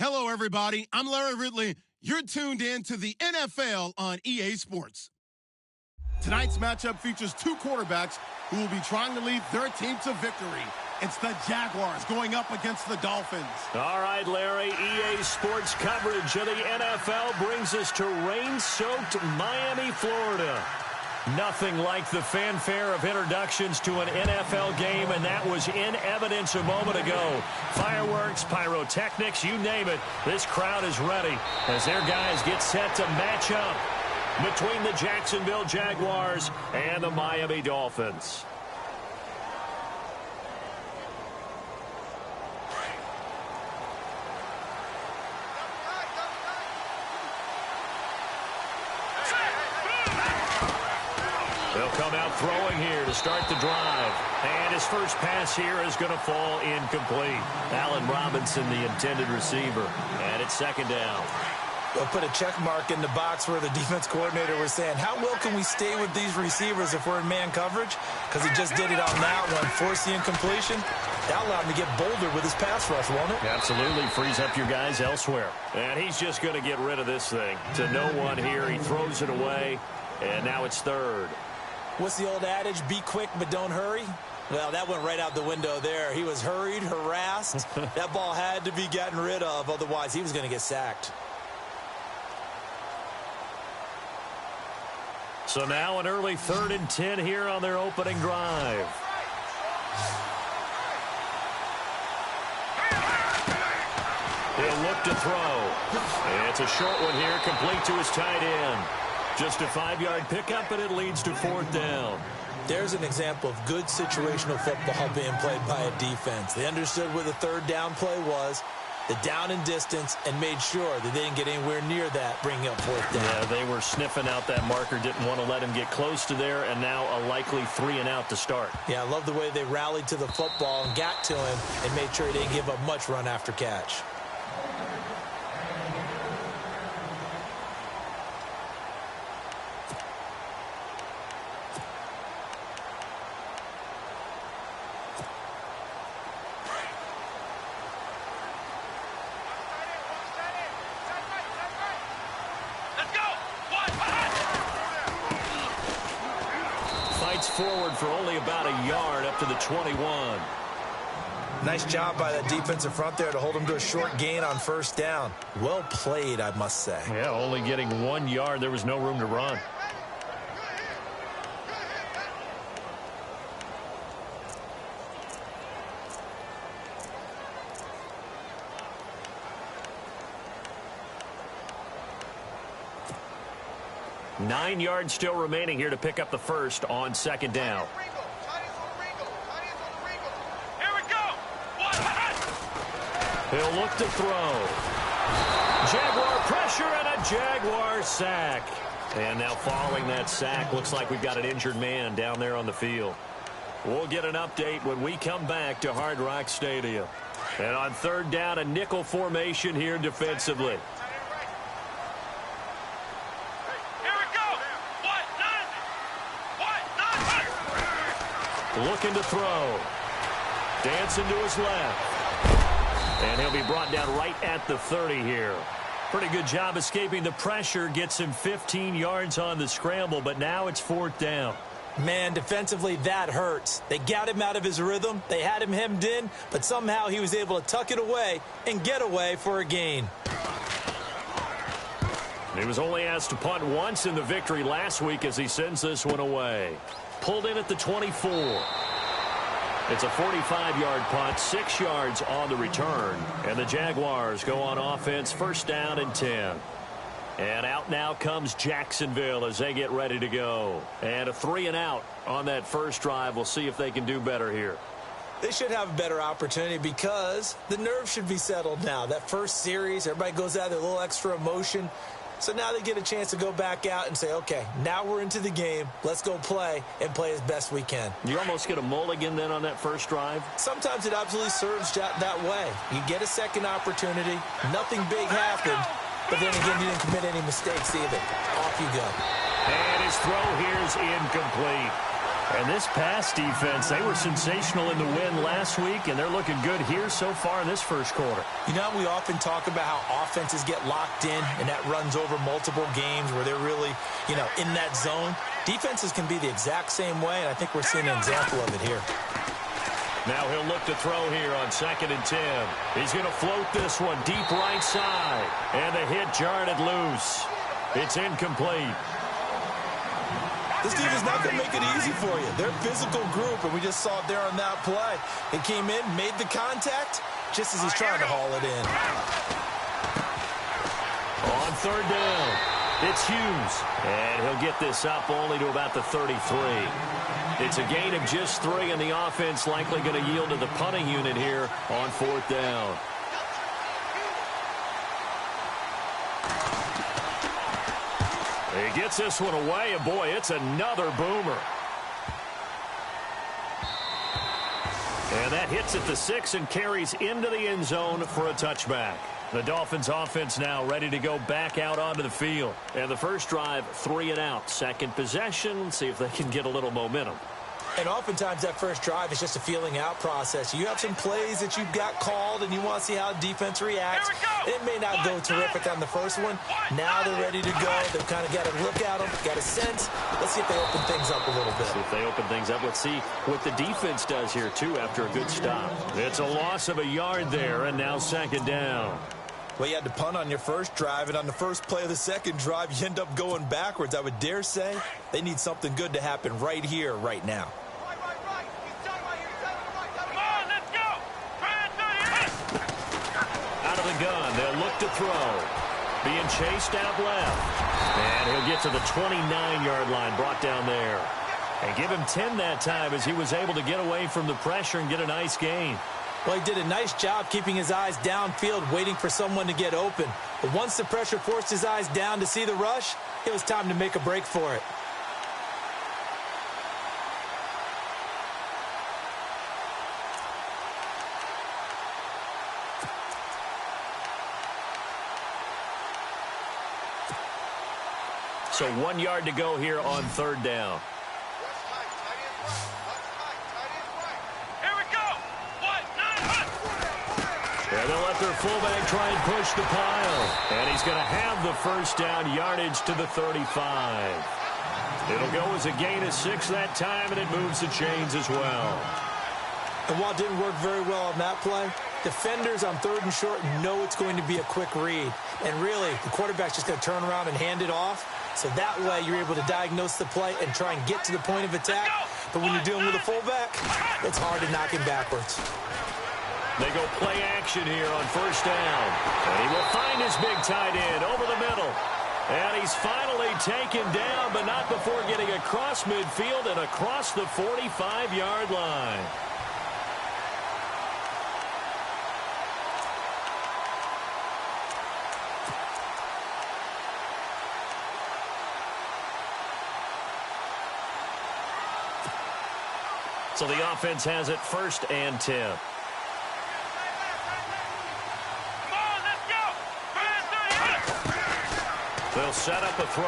Hello, everybody. I'm Larry Ridley. You're tuned in to the NFL on EA Sports. Tonight's matchup features two quarterbacks who will be trying to lead their team to victory. It's the Jaguars going up against the Dolphins. All right, Larry, EA Sports coverage of the NFL brings us to rain-soaked Miami, Florida. Nothing like the fanfare of introductions to an NFL game, and that was in evidence a moment ago. Fireworks, pyrotechnics, you name it. This crowd is ready as their guys get set to match up between the Jacksonville Jaguars and the Miami Dolphins. They'll come out throwing here to start the drive. And his first pass here is going to fall incomplete. Allen Robinson, the intended receiver. And it's second down. They'll put a check mark in the box where the defense coordinator was saying, how well can we stay with these receivers if we're in man coverage? Because he just did it on that one, forced the incompletion. That allowed him to get bolder with his pass rush, won't it? Absolutely. Frees up your guys elsewhere. And he's just going to get rid of this thing. To no one here. He throws it away. And now it's third. What's the old adage? Be quick, but don't hurry. Well, that went right out the window there. He was hurried, harassed. That ball had to be gotten rid of. Otherwise, he was going to get sacked. So now an early 3rd and 10 here on their opening drive. He'll look to throw. It's a short one here, complete to his tight end. Just a 5-yard pickup, and it leads to 4th down. There's an example of good situational football being played by a defense. They understood where the 3rd down play was, the down and distance, and made sure that they didn't get anywhere near that, bringing up 4th down. Yeah, they were sniffing out that marker, didn't want to let him get close to there, and now a likely 3 and out to start. Yeah, I love the way they rallied to the football and got to him and made sure he didn't give up much run after catch. Forward for only about a yard up to the 21. Nice job by that defensive front there to hold him to a short gain on 1st down. Well played, I must say. Yeah, only getting 1 yard. There was no room to run. Nine yards still remaining here to pick up the first on 2nd down. Here we go. He'll look to throw. Jaguar pressure and a Jaguar sack. And now following that sack, looks like we've got an injured man down there on the field. We'll get an update when we come back to Hard Rock Stadium. And on 3rd down, a nickel formation here defensively. Looking to throw. Dancing to his left. And he'll be brought down right at the 30 here. Pretty good job escaping the pressure. Gets him 15 yards on the scramble, but now it's 4th down. Man, defensively, that hurts. They got him out of his rhythm. They had him hemmed in, but somehow he was able to tuck it away and get away for a gain. He was only asked to punt once in the victory last week as he sends this one away. Pulled in at the 24. It's a 45-yard punt, 6 yards on the return. And the Jaguars go on offense, 1st down and 10. And out now comes Jacksonville as they get ready to go. And a 3 and out on that first drive. We'll see if they can do better here. They should have a better opportunity because the nerves should be settled now. That first series, everybody goes out with a little extra emotion. So now they get a chance to go back out and say, okay, now we're into the game. Let's go play and play as best we can. You almost get a mulligan then on that first drive? Sometimes it absolutely serves that way. You get a second opportunity. Nothing big happened. But then again, you didn't commit any mistakes either. Off you go. And his throw here is incomplete. And this pass defense, they were sensational in the win last week, and they're looking good here so far in this first quarter. You know, we often talk about how offenses get locked in, and that runs over multiple games where they're really, in that zone. Defenses can be the exact same way, and I think we're seeing an example of it here. Now he'll look to throw here on 2nd and 10. He's going to float this one deep right side. And the hit jarred it loose. It's incomplete. This team is not going to make it easy for you. They're a physical group, and we just saw it there on that play. It came in, made the contact, just as he's trying to haul it in. On 3rd down, it's Hughes. And he'll get this up only to about the 33. It's a gain of just 3, and the offense likely going to yield to the punting unit here on 4th down. He gets this one away, and boy, it's another boomer. And that hits at the 6 and carries into the end zone for a touchback. The Dolphins offense now ready to go back out onto the field. And the first drive, 3 and out. Second possession, see if they can get a little momentum. And oftentimes that first drive is just a feeling out process. You have some plays that you've got called and you want to see how defense reacts. It may not go terrific on the first one. Now they're ready to go. They've kind of got to look at them, got a sense. Let's see if they open things up a little bit. See if they open things up. Let's see what the defense does here, too, after a good stop. It's a loss of a yard there, and now 2nd down. Well, you had to punt on your first drive, and on the first play of the second drive, you end up going backwards. I would dare say they need something good to happen right here, right now. Out of the gun, they'll look to throw. Being chased out left. And he'll get to the 29-yard line, brought down there. And give him 10 that time as he was able to get away from the pressure and get a nice gain. Well, he did a nice job keeping his eyes downfield, waiting for someone to get open. But once the pressure forced his eyes down to see the rush, it was time to make a break for it. So 1 yard to go here on 3rd down. And they'll let their fullback try and push the pile. And he's going to have the first down, yardage to the 35. It'll go as a gain of 6 that time, and it moves the chains as well. And while it didn't work very well on that play, defenders on 3rd and short know it's going to be a quick read. And really, the quarterback's just going to turn around and hand it off. So that way, you're able to diagnose the play and try and get to the point of attack. But when you're dealing with a fullback, it's hard to knock him backwards. They go play action here on 1st down. And he will find his big tight end over the middle. And he's finally taken down, but not before getting across midfield and across the 45-yard line. So the offense has it 1st and 10. They'll set up a throw.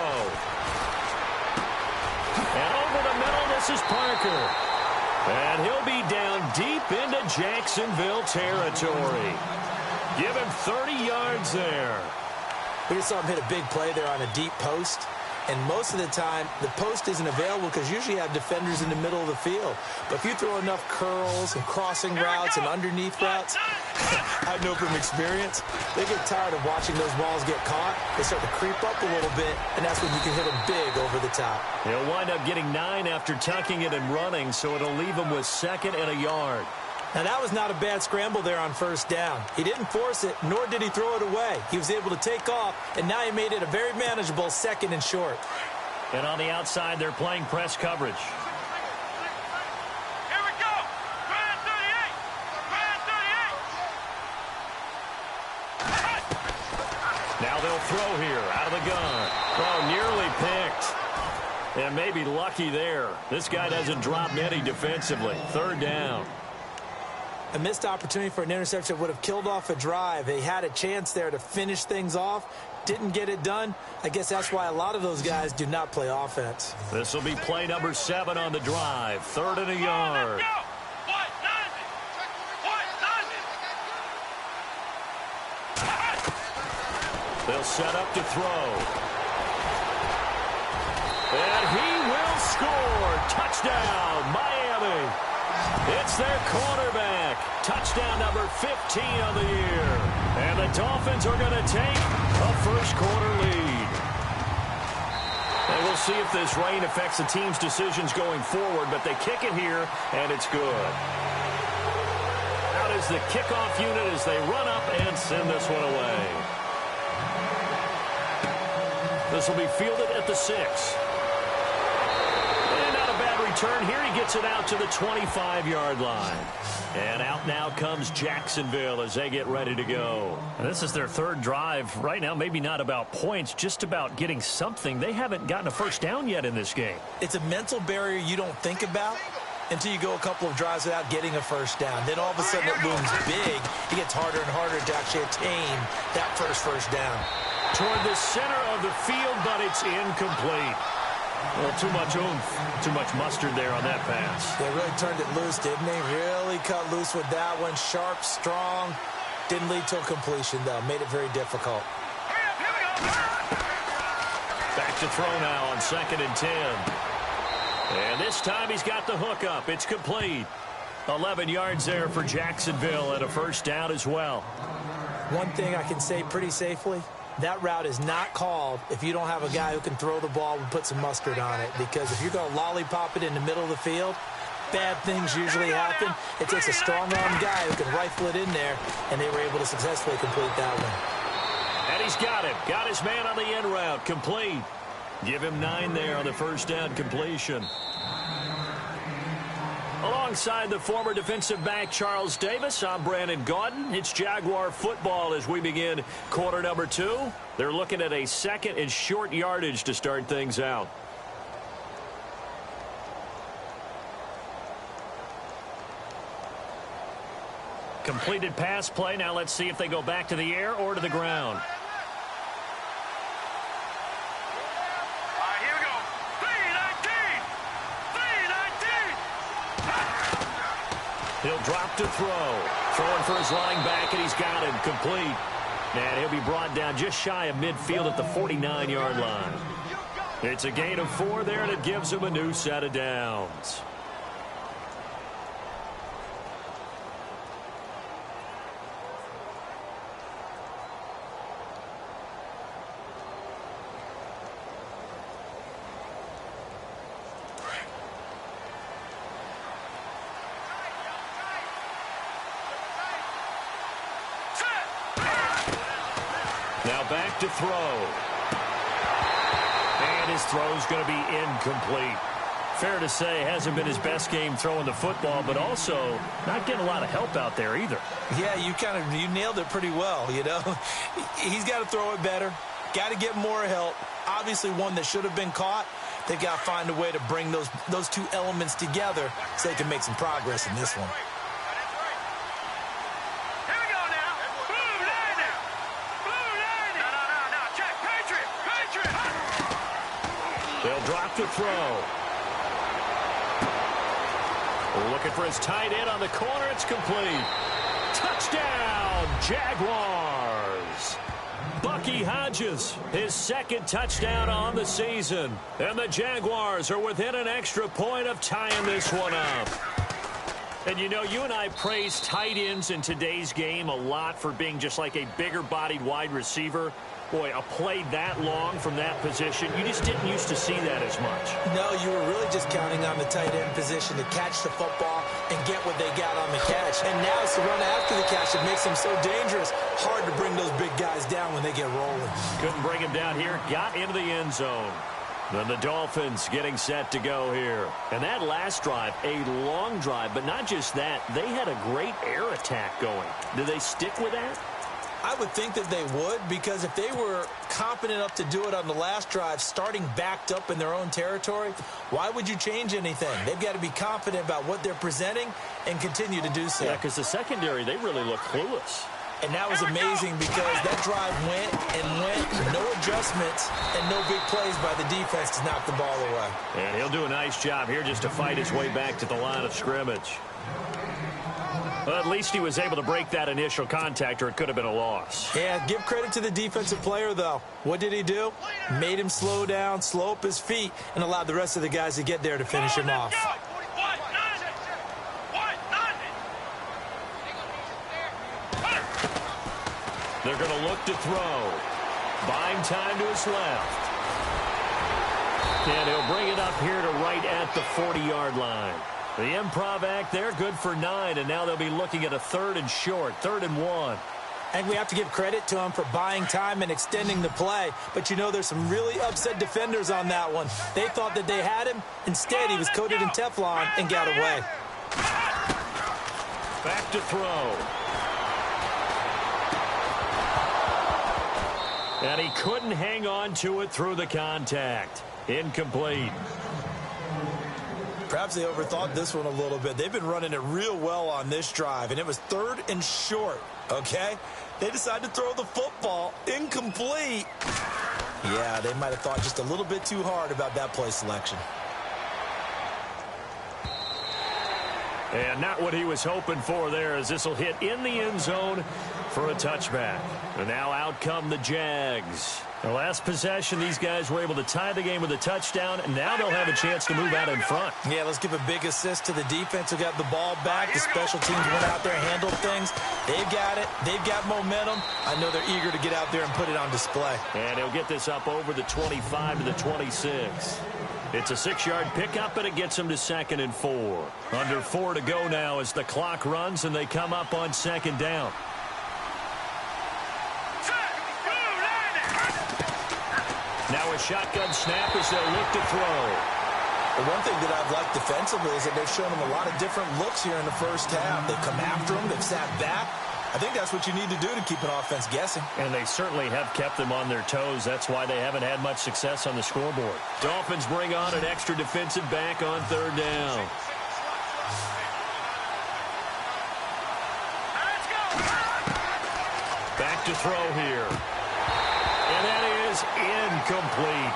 And over the middle, this is Parker. And he'll be down deep into Jacksonville territory. Give him 30 yards there. We just saw him hit a big play there on a deep post. And most of the time, the post isn't available because usually you have defenders in the middle of the field. But if you throw enough curls and crossing routes and underneath routes, I know from experience, they get tired of watching those balls get caught. They start to creep up a little bit, and that's when you can hit them big over the top. He'll wind up getting 9 after tucking it and running, so it'll leave him with 2nd and a yard. Now, that was not a bad scramble there on 1st down. He didn't force it, nor did he throw it away. He was able to take off, and now he made it a very manageable 2nd and short. And on the outside, they're playing press coverage. Here we go. Try 38. Try 38. Now they'll throw here out of the gun. Oh, nearly picked. And maybe lucky there. This guy doesn't drop many defensively. 3rd down. A missed opportunity for an interception would have killed off a drive. They had a chance there to finish things off. Didn't get it done. I guess that's why a lot of those guys do not play offense. This will be play number 7 on the drive. 3rd and a yard. They'll set up to throw. And he will score. Touchdown, Miami. It's their quarterback. Touchdown number 15 on the year. And the Dolphins are going to take a first-quarter lead. And we'll see if this rain affects the team's decisions going forward, but they kick it here, and it's good. Out is the kickoff unit as they run up and send this one away. This will be fielded at the 6. And not a bad return here. He gets it out to the 25-yard line. And out now comes Jacksonville as they get ready to go. And this is their 3rd drive. Right now, maybe not about points, just about getting something. They haven't gotten a first down yet in this game. It's a mental barrier you don't think about until you go a couple of drives without getting a first down. Then all of a sudden it looms big. It gets harder and harder to actually attain that first down. Toward the center of the field, but it's incomplete. Well, too much oomph, too much mustard there on that pass. They really turned it loose, didn't they? Really cut loose with that one. Sharp, strong. Didn't lead to a completion, though. Made it very difficult. Back to throw now on 2nd and 10. And this time he's got the hook up. It's complete. 11 yards there for Jacksonville and a first down as well. One thing I can say pretty safely, that route is not called if you don't have a guy who can throw the ball and put some mustard on it. Because if you're going to lollipop it in the middle of the field, bad things usually happen. It takes a strong-armed guy who can rifle it in there, and they were able to successfully complete that one. And he's got it. Got his man on the end route. Complete. Give him 9 there on the first down completion. Alongside the former defensive back Charles Davis, I'm Brandon Gaudin. It's Jaguar football as we begin quarter number 2. They're looking at a 2nd and short yardage to start things out. Completed pass play. Now let's see if they go back to the air or to the ground. He'll drop to throw. Throwing for his line back, and he's got him complete. And he'll be brought down just shy of midfield at the 49-yard line. It's a gain of 4 there, and it gives him a new set of downs. Now back to throw. And his throw's going to be incomplete. Fair to say, hasn't been his best game throwing the football, but also not getting a lot of help out there either. Yeah, you nailed it pretty well, you know. He's got to throw it better. Got to get more help. Obviously one that should have been caught. They've got to find a way to bring those 2 elements together so they can make some progress in this one. They'll drop to throw. Looking for his tight end on the corner. It's complete. Touchdown, Jaguars. Bucky Hodges, his 2nd touchdown on the season. And the Jaguars are within an extra point of tying this one up. And you know, you and I praise tight ends in today's game a lot for being just like a bigger-bodied wide receiver. Boy, a play that long from that position, you just didn't used to see that as much. No, you were really just counting on the tight end position to catch the football and get what they got on the catch. And now it's the run after the catch that makes them so dangerous. Hard to bring those big guys down when they get rolling. Couldn't bring him down here. Got into the end zone. Then the Dolphins getting set to go here. And that last drive, a long drive, but not just that. They had a great air attack going. Do they stick with that? I would think that they would, because if they were confident enough to do it on the last drive, starting backed up in their own territory, why would you change anything? They've got to be confident about what they're presenting and continue to do so. Yeah, because the secondary, they really look clueless. And that was amazing because that drive went and went, no adjustments and no big plays by the defense to knock the ball away. And he'll do a nice job here just to fight his way back to the line of scrimmage. Well, at least he was able to break that initial contact, or it could have been a loss. Yeah, give credit to the defensive player, though. What did he do? Made him slow down, slow up his feet, and allowed the rest of the guys to get there to finish him off. They're going to look to throw. Buying time to his left. And he'll bring it up here to right at the 40-yard line. The improv act there, good for 9, and now they'll be looking at a 3rd and short, 3rd and 1. And we have to give credit to him for buying time and extending the play. But, you know, there's some really upset defenders on that one. They thought that they had him. Instead, he was coated in Teflon and got away. Back to throw. And he couldn't hang on to it through the contact. Incomplete. Perhaps they overthought this one a little bit. They've been running it real well on this drive, and it was 3rd and short, okay? They decided to throw the football. Incomplete. Yeah, they might have thought just a little bit too hard about that play selection. And not what he was hoping for there, as this will hit in the end zone for a touchback. And now out come the Jags. The last possession, these guys were able to tie the game with a touchdown, and now they'll have a chance to move out in front. Yeah, let's give a big assist to the defense who got the ball back. The special teams went out there and handled things. They've got it. They've got momentum. I know they're eager to get out there and put it on display. And he'll get this up over the 25 to the 26. It's a 6-yard pickup, and it gets him to 2nd and 4. Under 4 to go now as the clock runs, and they come up on 2nd down. Now a shotgun snap as they'll look to throw. The one thing that I've liked defensively is that they've shown them a lot of different looks here in the first half. They've come after them. They've sat back. I think that's what you need to do to keep an offense guessing. And they certainly have kept them on their toes. That's why they haven't had much success on the scoreboard. Dolphins bring on an extra defensive back on 3rd down. Back to throw here. And that is incomplete.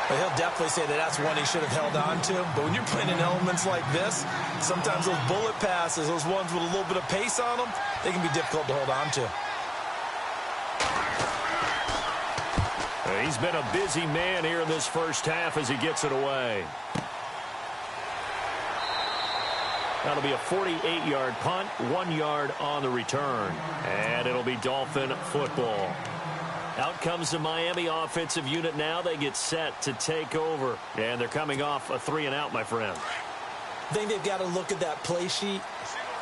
Well, he'll definitely say that that's one he should have held on to. But when you're playing in elements like this, sometimes those bullet passes, those ones with a little bit of pace on them, they can be difficult to hold on to. He's been a busy man here in this first half as he gets it away. That'll be a 48-yard punt, 1 yard on the return. And it'll be Dolphin football. Out comes the Miami offensive unit now. They get set to take over. And they're coming off a 3-and-out, my friend. I think they've got to look at that play sheet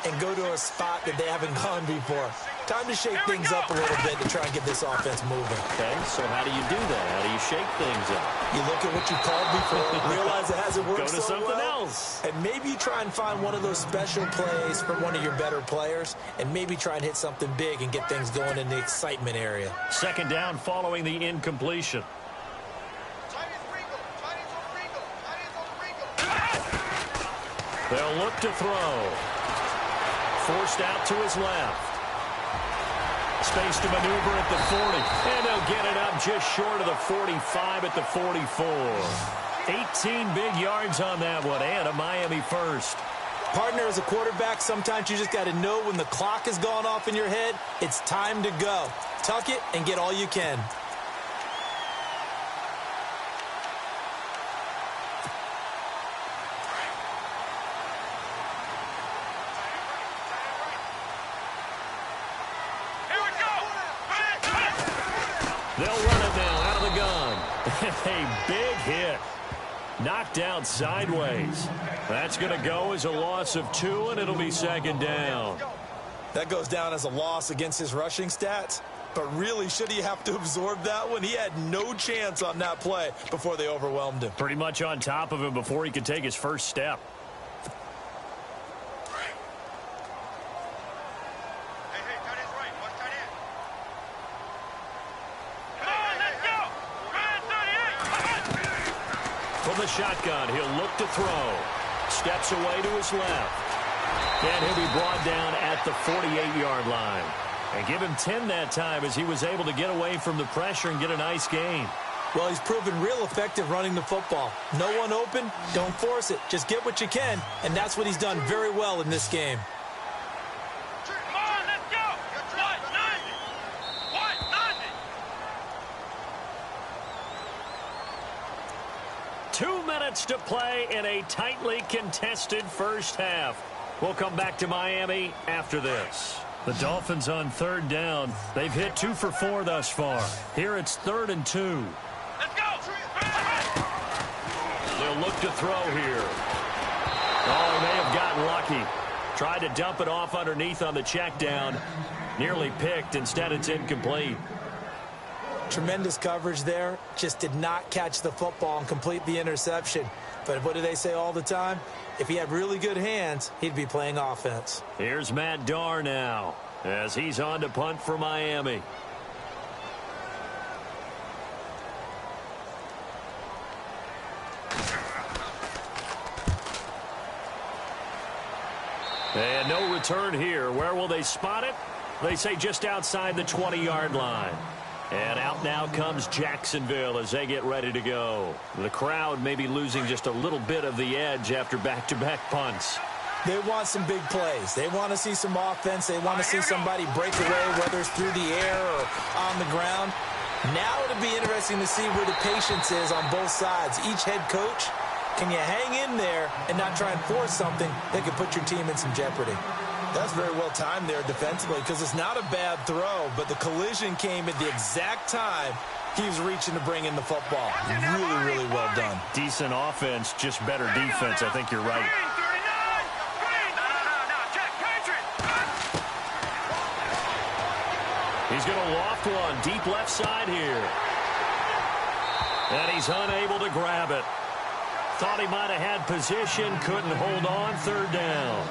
and go to a spot that they haven't gone before. Time to shake things up a little bit to try and get this offense moving. Okay, so how do you do that? How do you shake things up? You look at what you called before, realize it hasn't worked Go to so something well, else. and maybe you try and find one of those special plays from one of your better players, and maybe try and hit something big and get things going in the excitement area. 2nd down following the incompletion. They'll look to throw. Forced out to his left. Space to maneuver at the 40. And they'll get it up just short of the 45 at the 44. 18 big yards on that one, and a Miami first. Partner, as a quarterback, sometimes you just got to know when the clock has gone off in your head, it's time to go. Tuck it and get all you can. They'll run it now out of the gun. A big hit. Knocked out sideways. That's going to go as a loss of 2, and it'll be 2nd down. That goes down as a loss against his rushing stats. But really, should he have to absorb that one? He had no chance on that play before they overwhelmed him. Pretty much on top of him before he could take his first step. the shotgun. He'll look to throw. Steps away to his left. And he'll be brought down at the 48-yard line. And give him 10 that time as he was able to get away from the pressure and get a nice gain. Well, he's proven real effective running the football. No one open, don't force it. Just get what you can, and that's what he's done very well in this game. Come on, let's go. What, 90? What, 90? 2 minutes to play in a tightly contested first half. We'll come back to Miami after this. The Dolphins on third down. They've hit 2 for 4 thus far. Here it's 3rd and 2. Let's go. They'll look to throw here. Oh, he may have gotten lucky. Tried to dump it off underneath on the check down. Nearly picked. Instead, it's incomplete. Tremendous coverage there. Just did not catch the football and complete the interception. But what do they say all the time? If he had really good hands, he'd be playing offense. Here's Matt Darr now as he's on to punt for Miami. And no return here. Where will they spot it? They say just outside the 20-yard line. And out now comes Jacksonville as they get ready to go. The crowd may be losing just a little bit of the edge after back-to-back punts. They want some big plays. They want to see some offense. They want to see somebody break away, whether it's through the air or on the ground. Now it'll be interesting to see where the patience is on both sides. Each head coach, can you hang in there and not try and force something that could put your team in some jeopardy? That's very well timed there defensively because it's not a bad throw, but the collision came at the exact time he was reaching to bring in the football. Really, really well done. Decent offense, just better defense. I think you're right. He's going to loft one deep left side here. And he's unable to grab it. Thought he might have had position, couldn't hold on, 3rd down.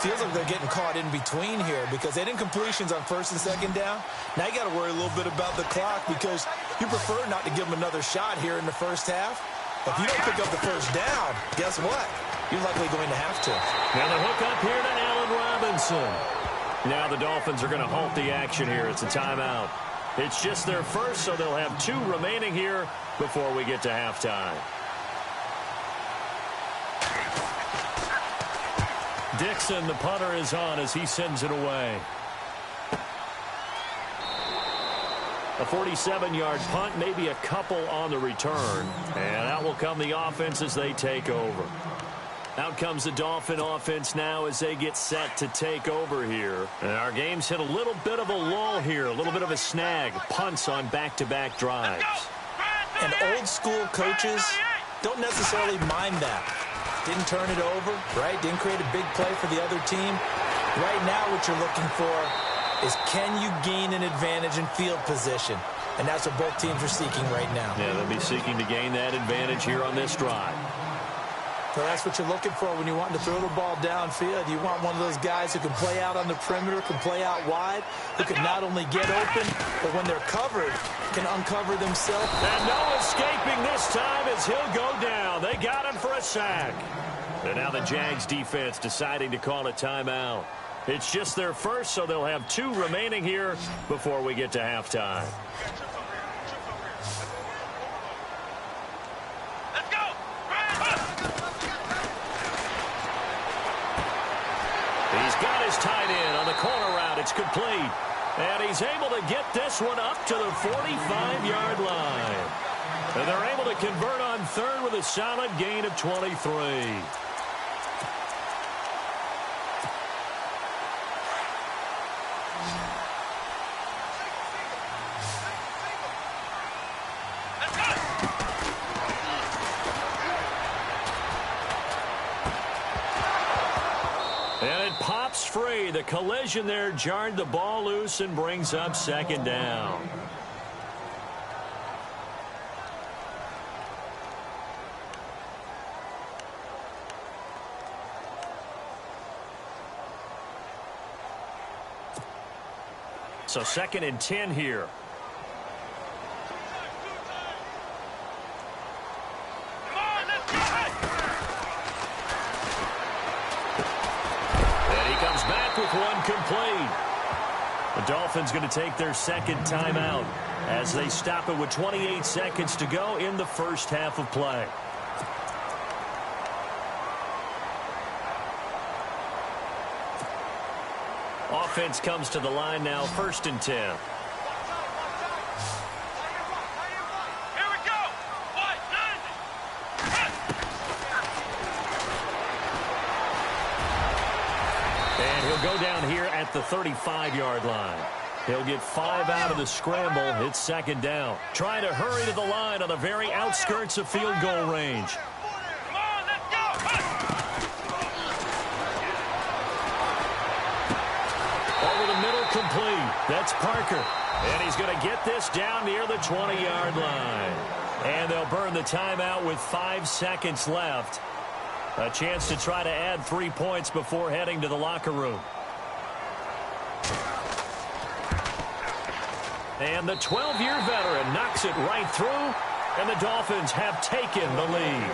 Feels like they're getting caught in between here because they didn't completions on 1st and 2nd down. Now you got to worry a little bit about the clock because you prefer not to give them another shot here in the first half. If you don't pick up the 1st down, guess what? You're likely going to have to. Now the hook up here to Allen Robinson. Now the Dolphins are going to halt the action here. It's a timeout. It's just their first, so they'll have 2 remaining here before we get to halftime. Dixon, the punter, is on as he sends it away. A 47-yard punt, maybe a couple on the return. And out will come the offense as they take over. Out comes the Dolphin offense now as they get set to take over here. And our game's hit a little bit of a lull here, a little bit of a snag. Punts on back-to-back drives. And old-school coaches don't necessarily mind that. Didn't turn it over, right? Didn't create a big play for the other team. Right now what you're looking for is can you gain an advantage in field position? And that's what both teams are seeking right now. Yeah, they'll be seeking to gain that advantage here on this drive. So that's what you're looking for when you're wanting to throw the ball downfield. You want one of those guys who can play out on the perimeter, can play out wide, who can not only get open, but when they're covered, can uncover themselves. And no escaping this time as he'll go down. They got him for a sack. And now the Jags defense deciding to call a timeout. It's just their first, so they'll have 2 remaining here before we get to halftime. He's got his tight end on the corner route. It's complete. And he's able to get this one up to the 45-yard line. And they're able to convert on 3rd with a solid gain of 23. Free. The collision there jarred the ball loose and brings up 2nd down. So 2nd and 10 here. Dolphins going to take their second timeout as they stop it with 28 seconds to go in the first half of play. Offense comes to the line now, 1st and 10. Here we go. What? 90. And he'll go down here at the 35-yard line. He'll get 5 out of the scramble. It's 2nd down. Trying to hurry to the line on the very outskirts of field goal range. Come on, let's go. Over the middle, complete. That's Parker. And he's going to get this down near the 20-yard line. And they'll burn the timeout with 5 seconds left. A chance to try to add 3 points before heading to the locker room. And the 12-year veteran knocks it right through, and the Dolphins have taken the lead.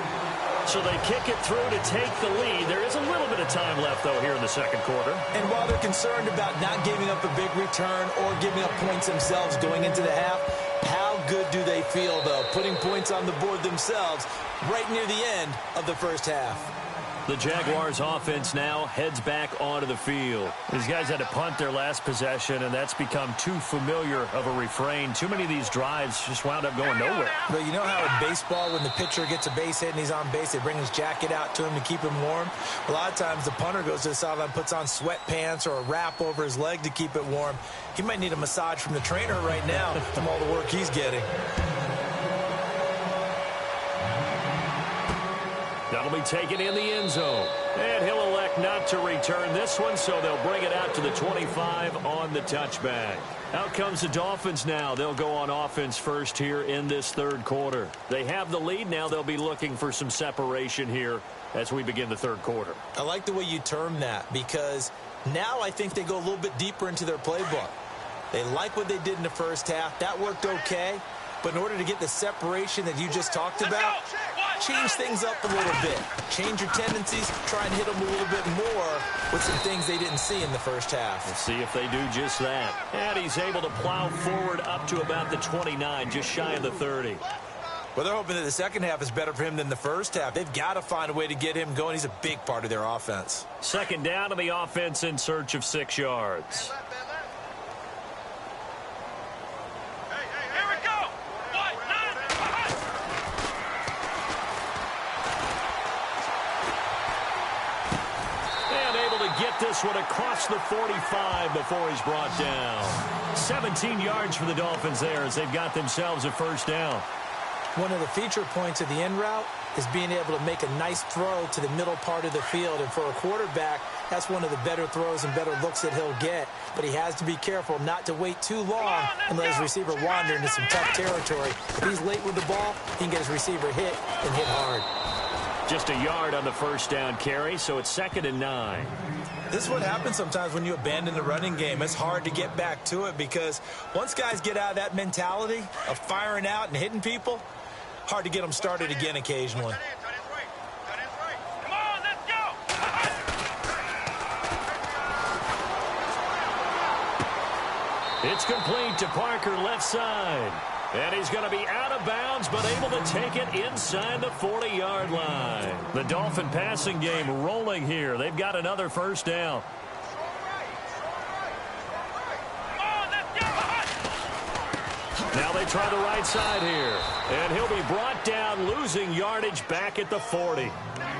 So they kick it through to take the lead. There is a little bit of time left, though, here in the second quarter. And while they're concerned about not giving up a big return or giving up points themselves going into the half, how good do they feel, though, putting points on the board themselves right near the end of the first half? The Jaguars offense now heads back onto the field. These guys had to punt their last possession, and that's become too familiar of a refrain. Too many of these drives just wound up going nowhere. But you know how in baseball, when the pitcher gets a base hit and he's on base, they bring his jacket out to him to keep him warm? A lot of times the punter goes to the sideline, puts on sweatpants or a wrap over his leg to keep it warm. He might need a massage from the trainer right now from all the work he's getting. That'll be taken in the end zone. And he'll elect not to return this one, so they'll bring it out to the 25 on the touchback. Out comes the Dolphins now. They'll go on offense first here in this third quarter. They have the lead now. They'll be looking for some separation here as we begin the third quarter. I like the way you term that, because now I think they go a little bit deeper into their playbook. They like what they did in the first half. That worked okay. But in order to get the separation that you just talked about, change things up a little bit. Change your tendencies. Try and hit them a little bit more with some things they didn't see in the first half. Let's see if they do just that. And he's able to plow forward up to about the 29, just shy of the 30. Well, they're hoping that the second half is better for him than the first half. They've got to find a way to get him going. He's a big part of their offense. 2nd down to the offense in search of 6 yards. Get this one across the 45 before he's brought down. 17 yards for the Dolphins there as they've got themselves a first down. One of the feature points of the end route is being able to make a nice throw to the middle part of the field. And for a quarterback, that's one of the better throws and better looks that he'll get. But he has to be careful not to wait too long and let his receiver wander into some tough territory. If he's late with the ball, he can get his receiver hit and hit hard. Just a yard on the first down carry, so it's 2nd and 9. This is what happens sometimes when you abandon the running game. It's hard to get back to it because once guys get out of that mentality of firing out and hitting people, hard to get them started again occasionally. Come on, let's go. It's complete to Parker, left side. And he's going to be out of bounds, but able to take it inside the 40-yard line. The Dolphin passing game rolling here. They've got another first down. Now they try the right side here. And he'll be brought down, losing yardage back at the 40.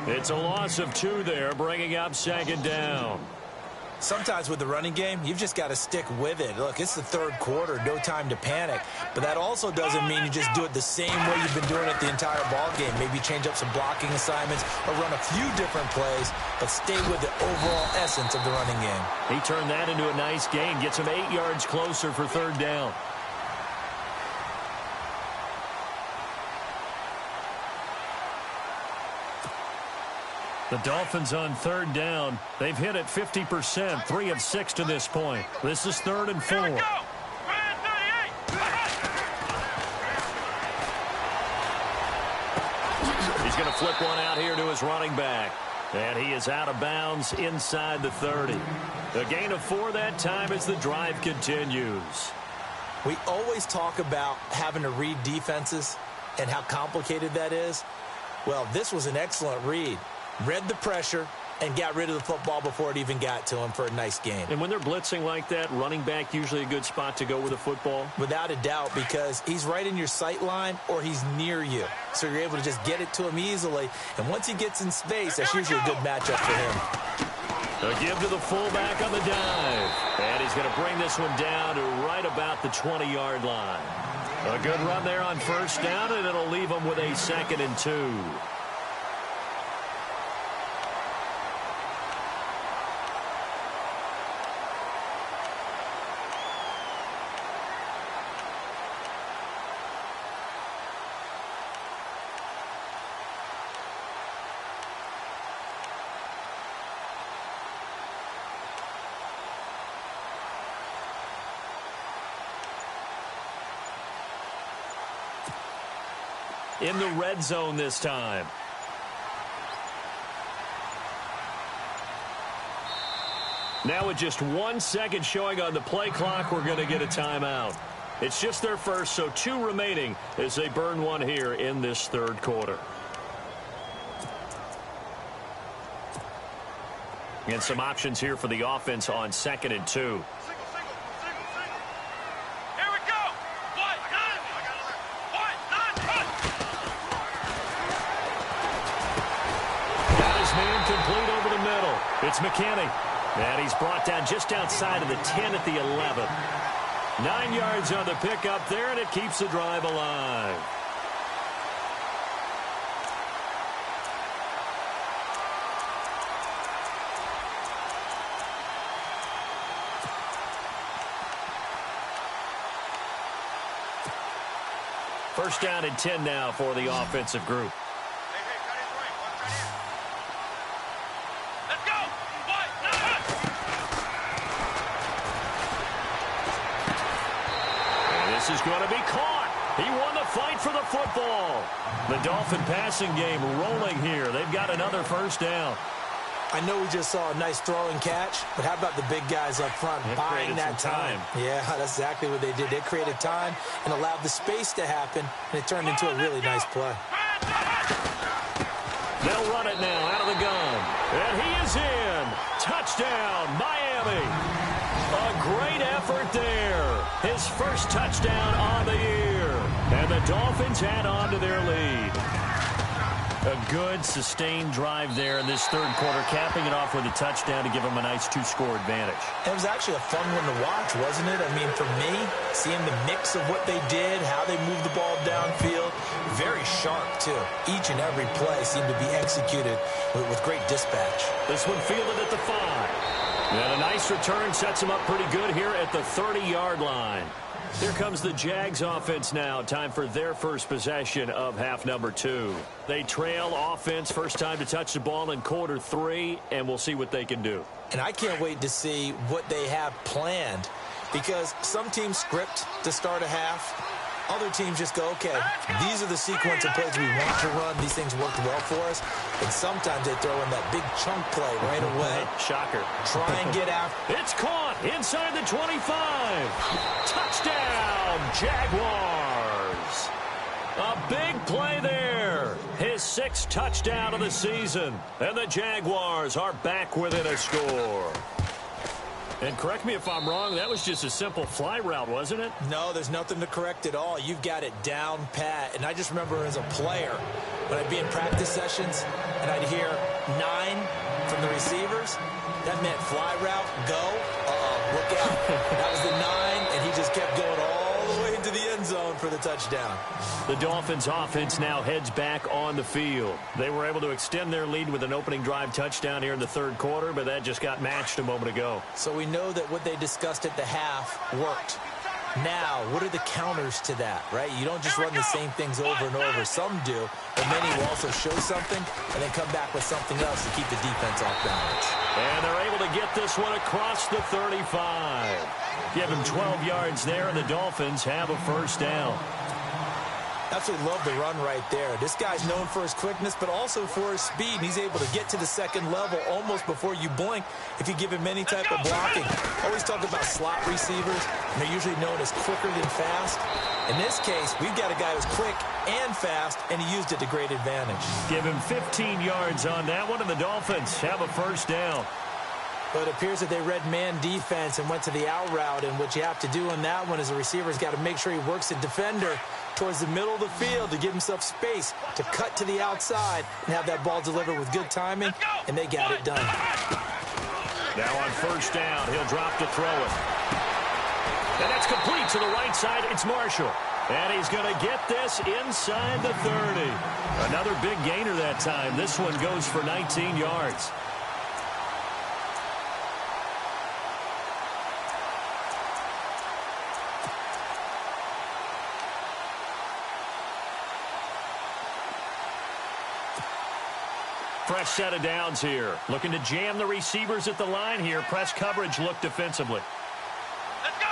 It's a loss of 2 there, bringing up 2nd down. Sometimes with the running game, you've just got to stick with it. Look, it's the third quarter, no time to panic. But that also doesn't mean you just do it the same way you've been doing it the entire ball game. Maybe change up some blocking assignments or run a few different plays, but stay with the overall essence of the running game. He turned that into a nice gain, gets him 8 yards closer for 3rd down. The Dolphins on 3rd down. They've hit it 50%, 3 of 6 to this point. This is 3rd and 4. He's going to flip one out here to his running back. And he is out of bounds inside the 30. A gain of 4 that time as the drive continues. We always talk about having to read defenses and how complicated that is. Well, this was an excellent read. Read the pressure and got rid of the football before it even got to him for a nice gain. And when they're blitzing like that, running back usually a good spot to go with a football? Without a doubt, because he's right in your sight line or he's near you. So you're able to just get it to him easily. And once he gets in space, that's usually a good matchup for him. A give to the fullback on the dive. And he's going to bring this one down to right about the 20-yard line. A good run there on first down, and it'll leave him with a 2nd and 2. In the red zone this time. Now with just 1 second showing on the play clock, we're going to get a timeout. It's just their first, so 2 remaining as they burn one here in this 3rd quarter. And some options here for the offense on 2nd and 2. Complete over the middle. It's McKinney. And he's brought down just outside of the 10 at the 11. 9 yards on the pickup there, and it keeps the drive alive. First down and 10 now for the offensive group. This is going to be caught. He won the fight for the football. The Dolphin passing game rolling here. They've got another first down. I know we just saw a nice throw and catch, but how about the big guys up front buying that time? Yeah, that's exactly what they did. They created time and allowed the space to happen, and it turned into a really nice play. They'll run it now out of the gun. And he is in. Touchdown, Miami. A great effort there. His first touchdown on the year. And the Dolphins add on to their lead. A good, sustained drive there in this 3rd quarter, capping it off with a touchdown to give them a nice 2-score advantage. It was actually a fun one to watch, wasn't it? I mean, for me, seeing the mix of what they did, how they moved the ball downfield, very sharp, too. Each and every play seemed to be executed with great dispatch. This one fielded at the 5. And a nice return sets him up pretty good here at the 30-yard line. Here comes the Jags offense now. Time for their first possession of half number 2. They trail offense, first time to touch the ball in quarter 3, and we'll see what they can do. And I can't wait to see what they have planned, because some teams script to start a half. Other teams just go, okay, these are the sequence of plays we want to run. These things worked well for us. And sometimes they throw in that big chunk play right away. Shocker. Try and get out. It's caught inside the 25. Touchdown, Jaguars. A big play there. His 6th touchdown of the season. And the Jaguars are back within a score. And correct me if I'm wrong, that was just a simple fly route, wasn't it? No, there's nothing to correct at all. You've got it down pat. And I just remember as a player, when I'd be in practice sessions and I'd hear 9 from the receivers, that meant fly route, go, look out. That was the 9, and he just kept going all the way into the end zone for the touchdown. The Dolphins offense now heads back on the field. They were able to extend their lead with an opening drive touchdown here in the 3rd quarter, but that just got matched a moment ago. So we know that what they discussed at the half worked. Now, what are the counters to that, right? You don't just run the same things over and over. Some do, but many will also show something and then come back with something else to keep the defense off balance. And they're able to get this one across the 35. Give him 12 yards there, and the Dolphins have a first down. Absolutely love the run right there. This guy's known for his quickness, but also for his speed. And he's able to get to the second level almost before you blink if you give him any type of blocking. Always talk about slot receivers, and they're usually known as quicker than fast. In this case, we've got a guy who's quick and fast, and he used it to great advantage. Give him 15 yards on that one, and the Dolphins have a first down. But it appears that they read man defense and went to the out route, and what you have to do on that one is the receiver's got to make sure he works the defender towards the middle of the field to give himself space to cut to the outside and have that ball delivered with good timing, and they got it done. Now on first down, he'll drop to throw it. And that's complete to the right side. It's Marshall. And he's going to get this inside the 30. Another big gainer that time. This one goes for 19 yards. Fresh set of downs here. Looking to jam the receivers at the line here. Press coverage look defensively. Let's go.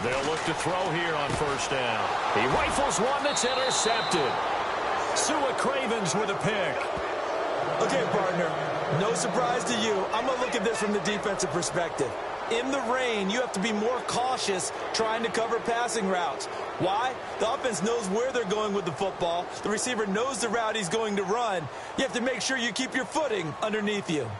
They'll look to throw here on first down. He rifles one that's intercepted. Sua Cravens with a pick. Okay, partner, no surprise to you. I'm going to look at this from the defensive perspective. In the rain, you have to be more cautious trying to cover passing routes. Why? The offense knows where they're going with the football. The receiver knows the route he's going to run. You have to make sure you keep your footing underneath you.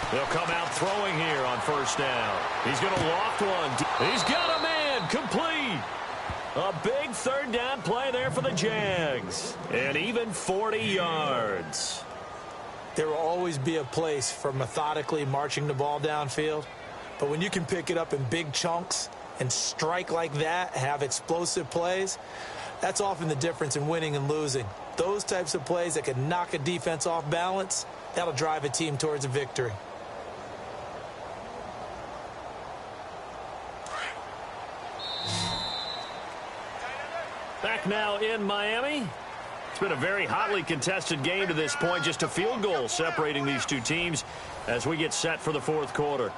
They'll come out throwing here on first down. He's going to loft one. He's got a man complete. A big third down play there for the Jags. And even 40 yards. There will always be a place for methodically marching the ball downfield. But when you can pick it up in big chunks and strike like that, have explosive plays, that's often the difference in winning and losing. Those types of plays that can knock a defense off balance, that'll drive a team towards a victory. Back now in Miami. It's been a very hotly contested game to this point. Just a field goal separating these two teams as we get set for the fourth quarter.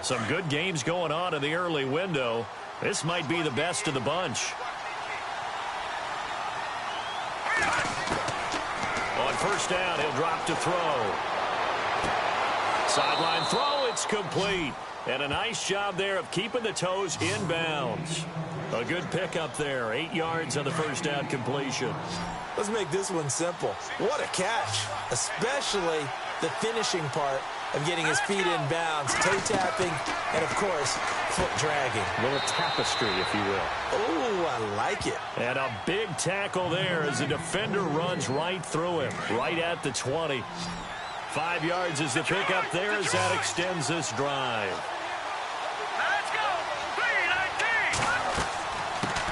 Some good games going on in the early window. This might be the best of the bunch. On first down, he'll drop to throw. Sideline throw, it's complete. And a nice job there of keeping the toes in bounds. A good pickup there, 8 yards on the first down completion. Let's make this one simple. What a catch, especially the finishing part of getting his feet in bounds, toe tapping, and of course, foot dragging. A little tapestry, if you will. Oh, I like it. And a big tackle there as the defender runs right through him, right at the 20. 5 yards is the pickup there as that extends this drive. Let's go.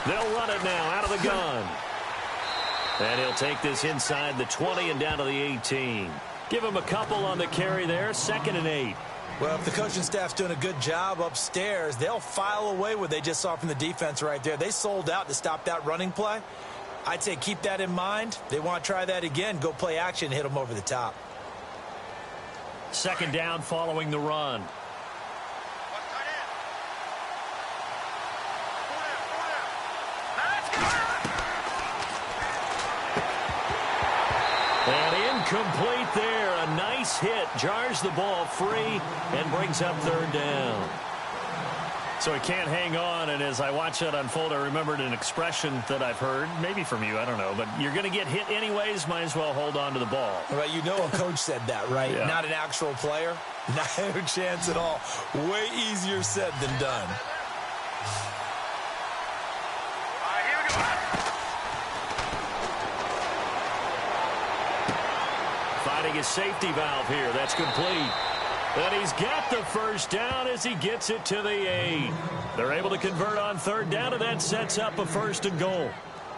3-19. They'll run it now out of the gun. And he'll take this inside the 20 and down to the 18. Give him a couple on the carry there, 2nd and 8. Well, if the coaching staff's doing a good job upstairs, they'll file away what they just saw from the defense right there. They sold out to stop that running play. I'd say keep that in mind. They want to try that again. Go play action, hit them over the top. 2nd down following the run. And incomplete there. A nice hit. Jars the ball free and brings up 3rd down. So he can't hang on, and as I watch that unfold, I remembered an expression that I've heard, maybe from you, I don't know, but you're going to get hit anyways, might as well hold on to the ball. Well, you know a coach said that, right? Yeah. Not an actual player. No chance at all. Way easier said than done. All right, here we go. Finding his safety valve here. That's complete. And he's got the first down as he gets it to the 8. They're able to convert on third down, and that sets up a 1st and goal.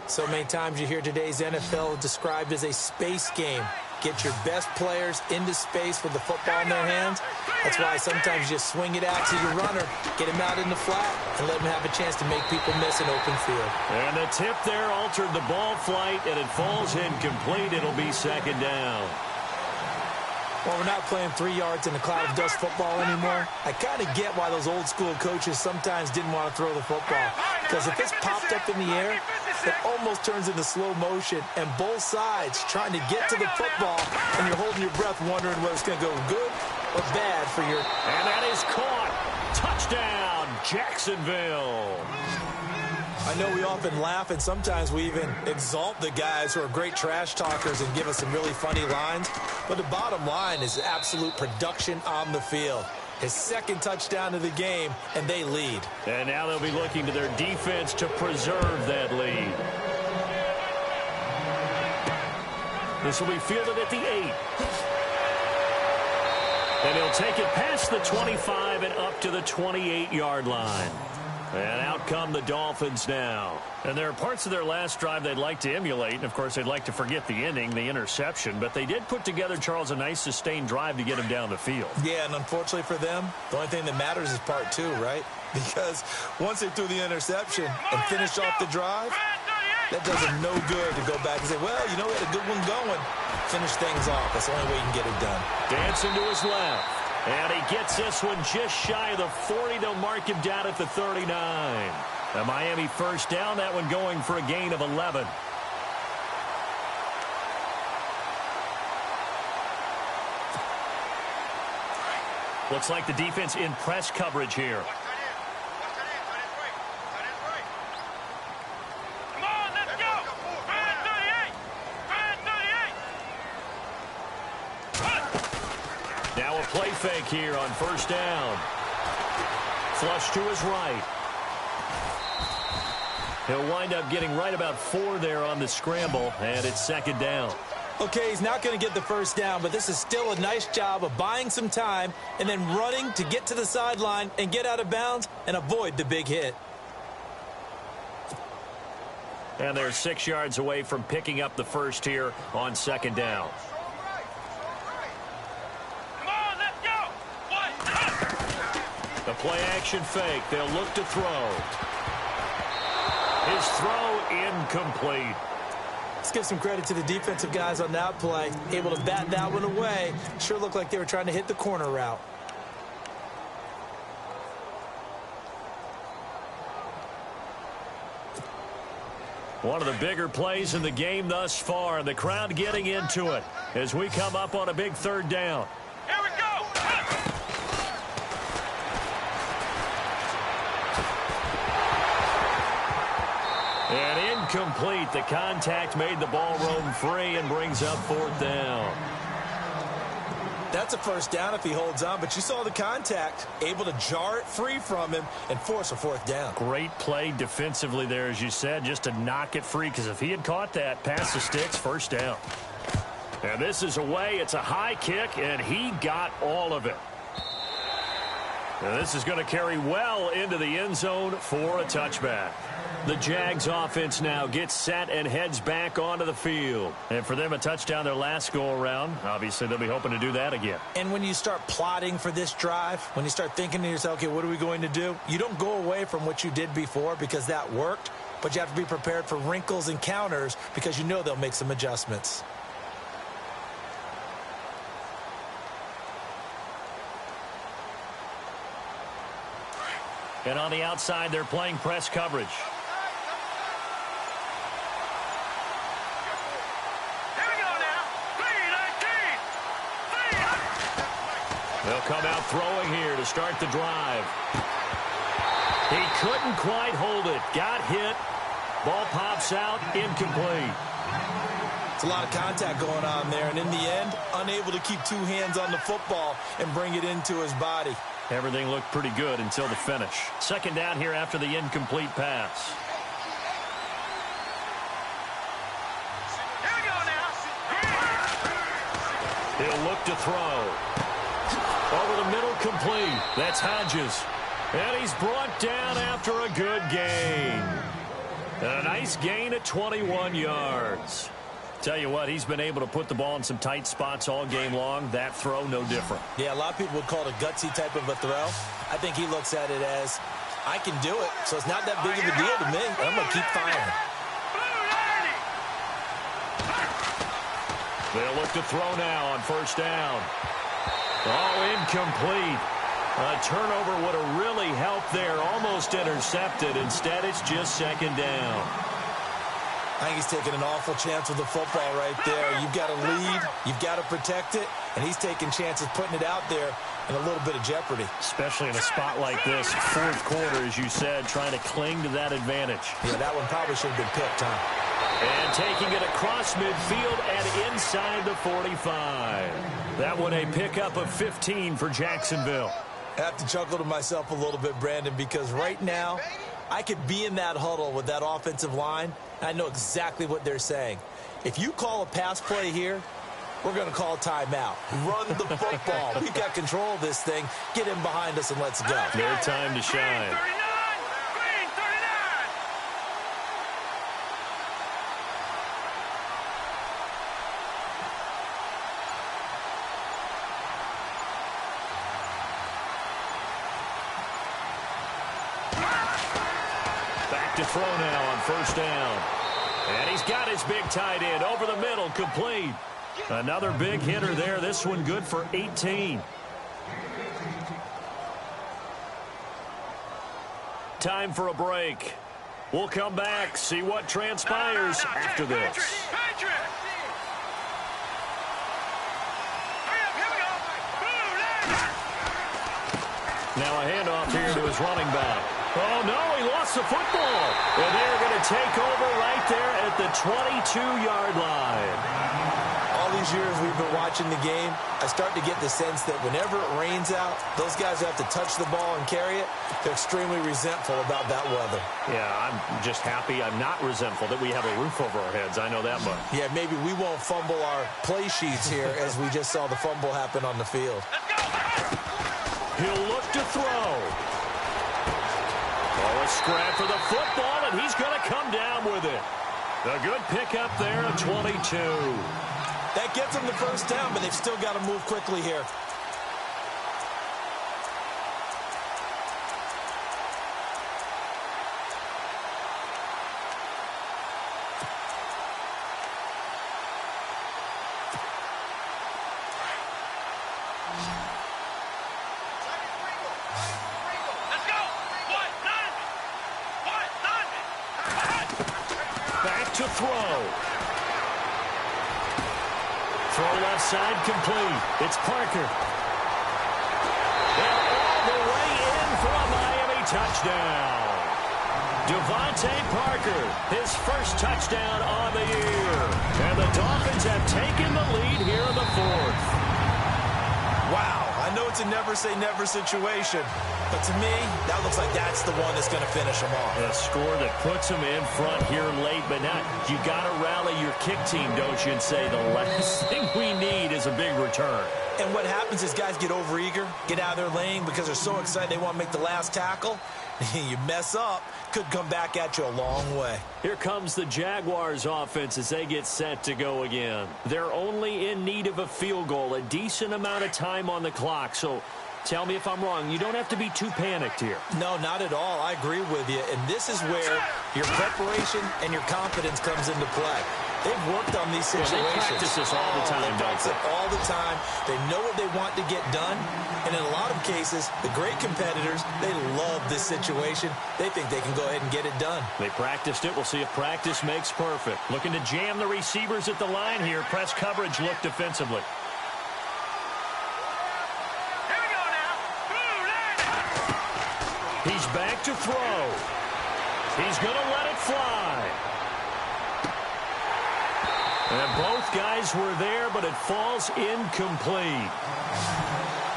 So many times you hear today's NFL described as a space game. Get your best players into space with the football in their hands. That's why sometimes you just swing it out to your runner, get him out in the flat, and let him have a chance to make people miss an open field. And the tip there altered the ball flight, and it falls incomplete. It'll be 2nd down. Well, we're not playing 3 yards in a cloud of dust football anymore. I kind of get why those old school coaches sometimes didn't want to throw the football. Because if it's popped up in the air, it almost turns into slow motion. And both sides trying to get to the football, and you're holding your breath wondering whether it's going to go good or bad for your... And that is caught. Touchdown, Jacksonville. I know we often laugh, and sometimes we even exalt the guys who are great trash talkers and give us some really funny lines. But the bottom line is absolute production on the field. His 2nd touchdown of the game, and they lead. And now they'll be looking to their defense to preserve that lead. This will be fielded at the 8. And he'll take it past the 25 and up to the 28-yard line. And out come the Dolphins now. And there are parts of their last drive they'd like to emulate. And, of course, they'd like to forget the ending, the interception. But they did put together, Charles, a nice sustained drive to get him down the field. Yeah, and unfortunately for them, the only thing that matters is part 2, right? Because once they threw the interception and finished off the drive, that does them no good to go back and say, well, you know, we had a good one going. Finish things off. That's the only way you can get it done. Dancing to his left. And he gets this one just shy of the 40. They'll mark him down at the 39. The Miami 1st down, that one going for a gain of 11. Looks like the defense in press coverage here. Come on, let's go. Run 38. Run 38. Now a play fake here on 1st down. Flush to his right. He'll wind up getting right about 4 there on the scramble, and it's 2nd down. Okay, he's not going to get the 1st down, but this is still a nice job of buying some time and then running to get to the sideline and get out of bounds and avoid the big hit. And they're 6 yards away from picking up the 1st here on 2nd down. Come on, let's go. The play action fake. They'll look to throw. His throw incomplete. Let's give some credit to the defensive guys on that play. Able to bat that one away. Sure looked like they were trying to hit the corner route. One of the bigger plays in the game thus far. The crowd getting into it as we come up on a big 3rd down. Here we go. And incomplete. The contact made the ball roam free and brings up 4th down. That's a 1st down if he holds on, but you saw the contact. Able to jar it free from him and force a 4th down. Great play defensively there, as you said, just to knock it free, because if he had caught that, pass the sticks, 1st down. And this is away. It's a high kick, and he got all of it. And this is going to carry well into the end zone for a touchback. The Jags offense now gets set and heads back onto the field. And for them, a touchdown their last go-around. Obviously, they'll be hoping to do that again. And when you start plotting for this drive, when you start thinking to yourself, okay, what are we going to do? You don't go away from what you did before because that worked, but you have to be prepared for wrinkles and counters because you know they'll make some adjustments. And on the outside, they're playing press coverage. They'll come out throwing here to start the drive. He couldn't quite hold it. Got hit. Ball pops out. Incomplete. It's a lot of contact going on there, and in the end, unable to keep 2 hands on the football and bring it into his body. Everything looked pretty good until the finish. 2nd down here after the incomplete pass. Here we go now. He'll look to throw. Over the middle, complete. That's Hodges. And he's brought down after a good gain. And a nice gain at 21 yards. Tell you what, he's been able to put the ball in some tight spots all game long. That throw, no different. Yeah, a lot of people would call it a gutsy type of a throw. I think he looks at it as, I can do it, so it's not that big of a deal to me. I'm going to keep firing. They'll look to throw now on first down. Oh, incomplete. A turnover would have really helped there. Almost intercepted. Instead, it's just second down. I think he's taking an awful chance with the football right there. You've got to lead. You've got to protect it. And he's taking chances putting it out there in a little bit of jeopardy. Especially in a spot like this. Fourth quarter, as you said, trying to cling to that advantage. Yeah, that one probably should have been picked, huh? And taking it across midfield and inside the 45. That one a pickup of 15 for Jacksonville. I have to chuckle to myself a little bit, Brandon, because right now I could be in that huddle with that offensive line. I know exactly what they're saying. If you call a pass play here, we're going to call timeout. Run the football. We've got control of this thing. Get him behind us and let's go. Their time to shine. Green 39. Back to throw now on first down. And he's got his big tight end over the middle, complete. Another big hitter there. This one good for 18. Time for a break. We'll come back, see what transpires after this. Patriot. Hurry up, here we go. Blue line. Now a handoff here to his running back. Oh, no, he lost the football. And they're going to take over right there at the 22-yard line. All these years we've been watching the game, I start to get the sense that whenever it rains out, those guys who have to touch the ball and carry it, they're extremely resentful about that weather. Yeah, I'm just happy I'm not resentful that we have a roof over our heads. I know that much. Yeah, maybe we won't fumble our play sheets here as we just saw the fumble happen on the field. He'll look to throw. Oh, a scrap for the football, and he's going to come down with it. A good pickup there at 22. That gets them the first down, but they've still got to move quickly here. Let's go. Back to throw. Throw left side complete. It's Parker. And all the way in for a Miami touchdown. Devontae Parker, his first touchdown on the year. And the Dolphins have taken the lead here in the fourth. Wow, I know it's a never-say-never situation, but to me, that looks like that's the one that's going to finish them off. A score that puts them in front here late, but now you got to rally your kick team, don't you, and say the last thing we need is a big return. And what happens is guys get overeager, get out of their lane because they're so excited they want to make the last tackle. You mess up, could come back at you a long way. Here comes the Jaguars offense as they get set to go again. They're only in need of a field goal, a decent amount of time on the clock. So tell me if I'm wrong. You don't have to be too panicked here. No, not at all. I agree with you. And this is where your preparation and your confidence comes into play. They've worked on these situations. Well, they practice this all the time, they practice it all the time. They know what they want to get done. And in a lot of cases, the great competitors, they love this situation. They think they can go ahead and get it done. They practiced it. We'll see if practice makes perfect. Looking to jam the receivers at the line here. Press coverage look defensively. Here we go now. Blue line. He's back to throw. He's going to let it fly. And both guys were there, but it falls incomplete.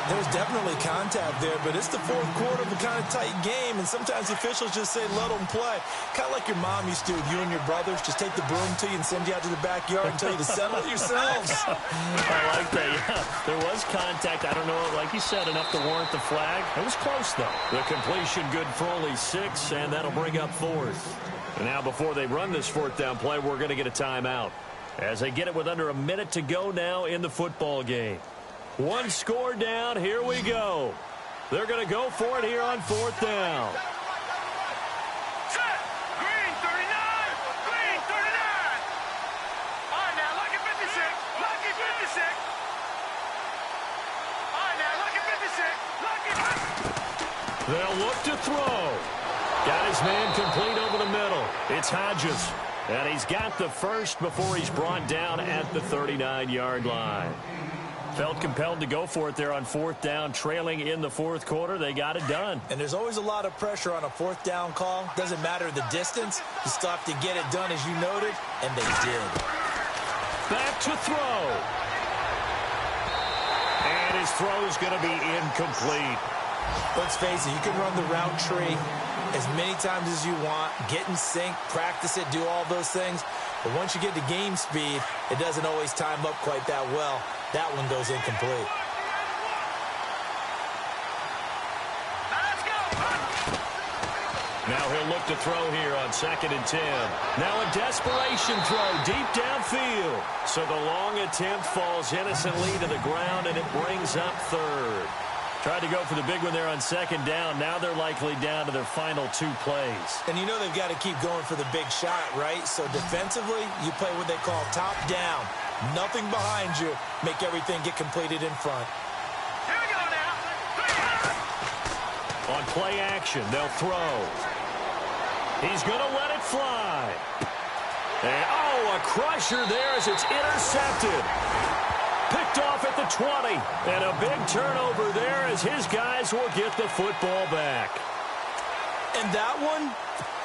There was definitely contact there, but it's the fourth quarter of a kind of tight game, and sometimes the officials just say, let them play. Kind of like your mom used to with you and your brothers. Just take the broom to you and send you out to the backyard and tell you to settle it yourselves. I like that, yeah. There was contact. I don't know, like you said, enough to warrant the flag. It was close, though. The completion good for only 6, and that'll bring up 4th. And now before they run this 4th down play, we're going to get a timeout. As they get it with under a minute to go now in the football game. 1 score down. Here we go. They're going to go for it here on 4th down. Set. Green 39. Green 39. All right, now, lucky 56. Lucky 56. All right, now, lucky 56. Lucky 56. They'll look to throw. Got his man complete over the middle. It's Hodges. And he's got the first before he's brought down at the 39-yard line. Felt compelled to go for it there on 4th down, trailing in the 4th quarter. They got it done. And there's always a lot of pressure on a 4th down call. Doesn't matter the distance. You still have to get it done, as you noted, and they did. Back to throw. And his throw's going to be incomplete. Let's face it, you can run the route tree as many times as you want, get in sync, practice it, do all those things. But once you get to game speed, it doesn't always time up quite that well. That one goes incomplete. Now he'll look to throw here on 2nd and 10. Now a desperation throw deep downfield. So the long attempt falls innocently to the ground, and it brings up 3rd. Tried to go for the big one there on 2nd down. Now they're likely down to their final 2 plays. And you know they've got to keep going for the big shot, right? So defensively, you play what they call top down. Nothing behind you. Make everything get completed in front. Here we go now. On play action, they'll throw. He's going to let it fly. And, oh, a crusher there as it's intercepted. Picked off at the 20. And a big turnover there as his guys will get the football back. And that one,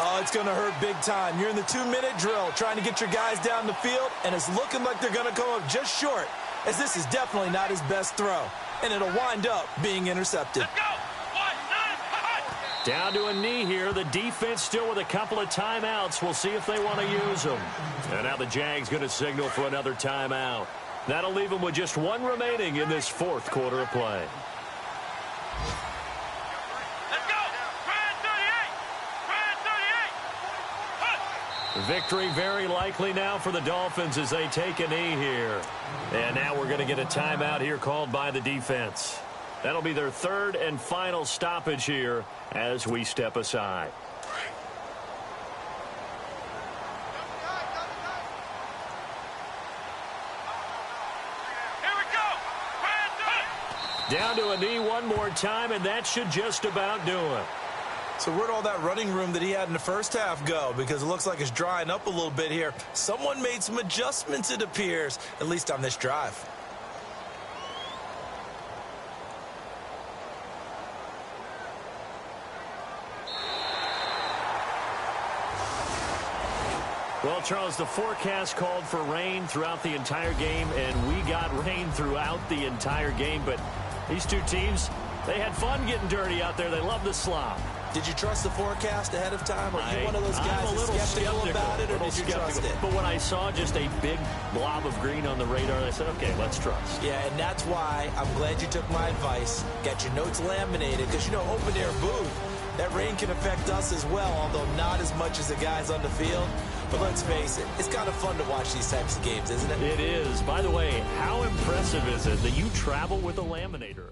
oh, it's going to hurt big time. You're in the 2-minute drill trying to get your guys down the field, and it's looking like they're going to come up just short, as this is definitely not his best throw. And it'll wind up being intercepted. Let's go. 1, 9, Down to a knee here. The defense still with a couple of timeouts. We'll see if they want to use them. And now the Jags going to signal for another timeout. That'll leave them with just 1 remaining in this 4th quarter of play. Let's go. Grand 38. Grand 38. Victory very likely now for the Dolphins as they take a knee here. And now we're going to get a timeout here called by the defense. That'll be their 3rd and final stoppage here as we step aside. Down to a knee one more time, and that should just about do it. So where'd all that running room that he had in the first half go? Because it looks like it's drying up a little bit here. Someone made some adjustments, it appears, at least on this drive. Well, Charles, the forecast called for rain throughout the entire game, and we got rain throughout the entire game. But these two teams, they had fun getting dirty out there. They love the slop. Did you trust the forecast ahead of time? Are you one of those guys that's skeptical about it, or did you trust it? But when I saw just a big blob of green on the radar, I said, okay, let's trust. Yeah, and that's why I'm glad you took my advice. Got your notes laminated, because, you know, open-air booth, that rain can affect us as well, although not as much as the guys on the field. But let's face it, it's kind of fun to watch these types of games, isn't it? It is. By the way, how impressive is it that you travel with a laminator?